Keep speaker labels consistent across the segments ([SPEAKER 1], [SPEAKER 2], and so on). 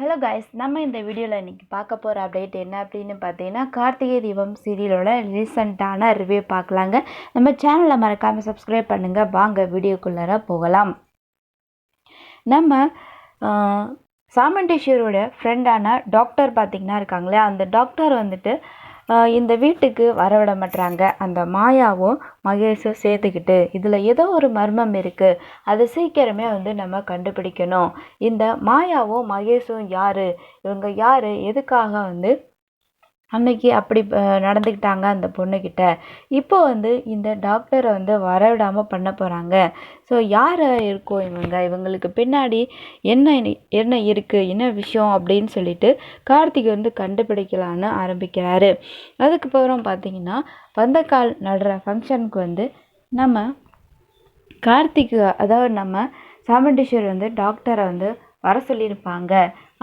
[SPEAKER 1] Hello guys, நம்ம இந்த வீடியோவில் இன்றைக்கி பார்க்க போகிற அப்டேட் என்ன அப்படின்னு பார்த்தீங்கன்னா, கார்த்திகை தீபம் சீரியலோட ரீசெண்டான ரிவ்யூ பார்க்கலாங்க. நம்ம சேனலை மறக்காமல் சப்ஸ்கிரைப் பண்ணுங்கள். வாங்க வீடியோக்குள்ளார போகலாம். நம்ம சாமண்டீஸ்வரோட ஃப்ரெண்டான டாக்டர் பார்த்திங்கன்னா இருக்காங்களே, அந்த டாக்டர் வந்துட்டு இந்த வீட்டுக்கு வரவிட மாட்டுறாங்க. அந்த மாயாவும் மகேஷும் சேர்த்துக்கிட்டு இதில் ஏதோ ஒரு மர்மம் இருக்குது, அதை சீக்கிரமே நம்ம கண்டுபிடிக்கணும். இந்த மாயாவும் மகேஷும் யார், இவங்க யார், எதுக்காக அன்னைக்கு அப்படி நடந்துக்கிட்டாங்க அந்த பொண்ணுக்கிட்ட, இப்போ இந்த டாக்டரை வரவிடாமல் பண்ண போகிறாங்க. ஸோ யார் இருக்கும் இவங்களுக்கு பின்னாடி என்ன என்ன இருக்குது, என்ன விஷயம் அப்படின்னு சொல்லிட்டு கார்த்திக் கண்டுபிடிக்கலான்னு ஆரம்பிக்கிறாரு. அதுக்கப்புறம் பார்த்தீங்கன்னா, பந்தக்கால் நடுற ஃபங்க்ஷனுக்கு நம்ம கார்த்திக், அதாவது நம்ம சாமுண்டீஸ்வரி டாக்டரை வர சொல்லியிருப்பாங்க.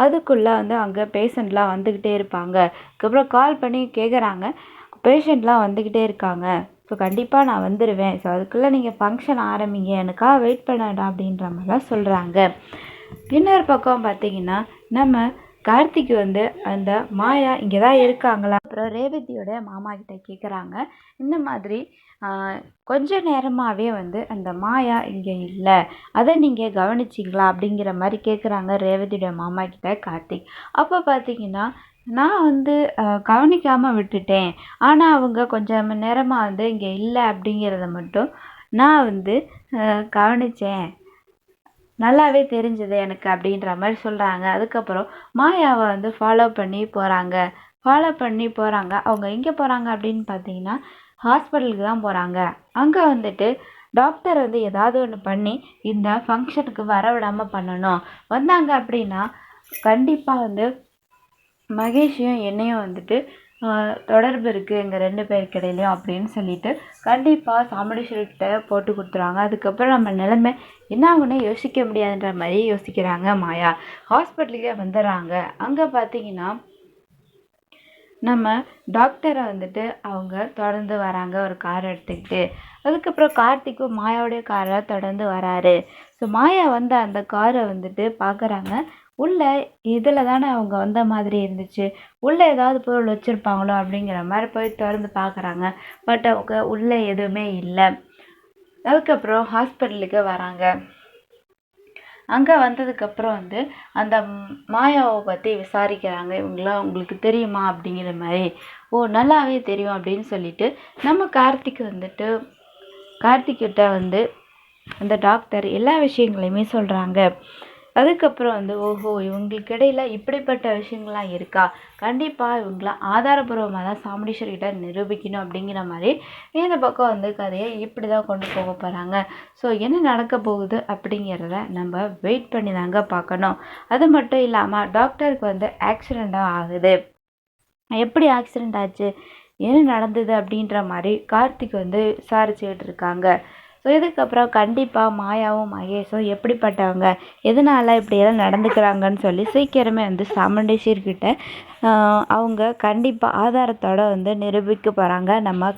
[SPEAKER 1] அதுக்குள்ளே அங்கே பேஷண்ட்லாம் வந்துக்கிட்டே இருப்பாங்க. அதுக்கப்புறம் கால் பண்ணி கேட்குறாங்க, பேஷண்ட்லாம் வந்துக்கிட்டே இருக்காங்க, ஸோ கண்டிப்பாக நான் வந்துடுவேன், ஸோ அதுக்குள்ளே நீங்கள் ஃபங்க்ஷன் ஆரம்பிங்க, எனக்காக வெயிட் பண்ணடா அப்படின்ற மாதிரிலாம் சொல்கிறாங்க. இன்னொரு பக்கம் பார்த்திங்கன்னா, நம்ம கார்த்திக் அந்த மாயா இங்கே தான் இருக்காங்களா. அப்புறம் ரேவதியோட மாமா கிட்ட கேட்குறாங்க, இந்த மாதிரி கொஞ்ச நேரமாகவே அந்த மாயா இங்கே இல்லை, அதை நீங்கள் கவனிச்சிங்களா அப்படிங்கிற மாதிரி கேட்குறாங்க ரேவதியோட மாமா கிட்ட கார்த்திக். அப்போ பார்த்தீங்கன்னா, நான் கவனிக்காமல் விட்டுட்டேன், ஆனால் அவங்க கொஞ்சம் நேரமாக இங்கே இல்லை அப்படிங்கிறத மட்டும் நான் கவனித்தேன், நல்லாவே தெரிஞ்சது எனக்கு அப்படின்ற மாதிரி சொல்கிறாங்க. அதுக்கப்புறம் மாயாவை ஃபாலோ பண்ணி போகிறாங்க. அவங்க எங்கே போகிறாங்க அப்படின்னு பார்த்தீங்கன்னா, ஹாஸ்பிட்டலுக்கு தான் போகிறாங்க. அங்கே டாக்டர் ஏதாவது ஒன்று பண்ணி இந்த ஃபங்க்ஷனுக்கு வரவிடாமல் பண்ணணும். வந்தாங்க அப்படின்னா கண்டிப்பாக மகேஷையும் என்னையும் தொடர்பு இருக்குது எங்கள் 2 பேருக்கு இடையிலையும் அப்படின்னு சொல்லிட்டு கண்டிப்பாக சாமுண்டீஸ்வரிக்கிட்ட போட்டு கொடுத்துருவாங்க. அதுக்கப்புறம் நம்ம நிலைமை என்ன ஆகுன்னு யோசிக்க முடியாதுன்ற மாதிரி யோசிக்கிறாங்க. மாயா ஹாஸ்பிட்டலுக்கே வந்துடுறாங்க. அங்கே பார்த்தீங்கன்னா, நம்ம டாக்டரை அவங்க தொடர்ந்து வராங்க ஒரு கார் எடுத்துக்கிட்டு. அதுக்கப்புறம் கார்த்திக்கும் மாயாவுடைய காரை தொடர்ந்து வராரு. ஸோ மாயா அந்த காரை பார்க்குறாங்க. உள்ளே இதில் தானே அவங்க வந்த மாதிரி இருந்துச்சு, உள்ளே ஏதாவது பொருள் வச்சுருப்பாங்களோ அப்படிங்கிற மாதிரி போய் திறந்து பார்க்குறாங்க. பட் அவங்க உள்ளே எதுவுமே இல்லை. அதுக்கப்புறம் ஹாஸ்பிட்டலுக்கு வராங்க. அங்கே வந்ததுக்கப்புறம் அந்த மாயாவை பற்றி விசாரிக்கிறாங்க. இவங்களாம் உங்களுக்கு தெரியுமா அப்படிங்கிற மாதிரி. ஓ, நல்லாவே தெரியும் அப்படின்னு சொல்லிட்டு நம்ம கார்த்திக்கிட்ட அந்த டாக்டர் எல்லா விஷயங்களையுமே சொல்கிறாங்க. அதுக்கப்புறம் ஓஹோ, இவங்களுக்கு இடையில இப்படிப்பட்ட விஷயங்கள்லாம் இருக்கா, கண்டிப்பாக இவங்களாம் ஆதாரபூர்வமாக தான் சாமுண்டீஸ்வரிகிட்ட நிரூபிக்கணும் அப்படிங்கிற மாதிரி இந்த பக்கம் கதையை இப்படி தான் கொண்டு போக போகிறாங்க. ஸோ என்ன நடக்க போகுது அப்படிங்கிறத நம்ம வெயிட் பண்ணி தாங்க பார்க்கணும். அது மட்டும் இல்லாமல் டாக்டருக்கு ஆக்சிடெண்ட்டாக ஆகுது. எப்படி ஆக்சிடெண்ட் ஆச்சு, என்ன நடந்தது அப்படின்ற மாதிரி கார்த்திக் விசாரிச்சுக்கிட்டு இருக்காங்க. ஸோ இதுக்கப்புறம் கண்டிப்பாக மாயாவும் மகேஷும் எப்படிப்பட்டவங்க, எதனால் இப்படியெல்லாம் நடந்துக்கிறாங்கன்னு சொல்லி சீக்கிரமே சாமுண்டீஸ்வரிக்கிட்ட அவங்க கண்டிப்பாக ஆதாரத்தோடு நிரூபிக்க போகிறாங்க நம்ம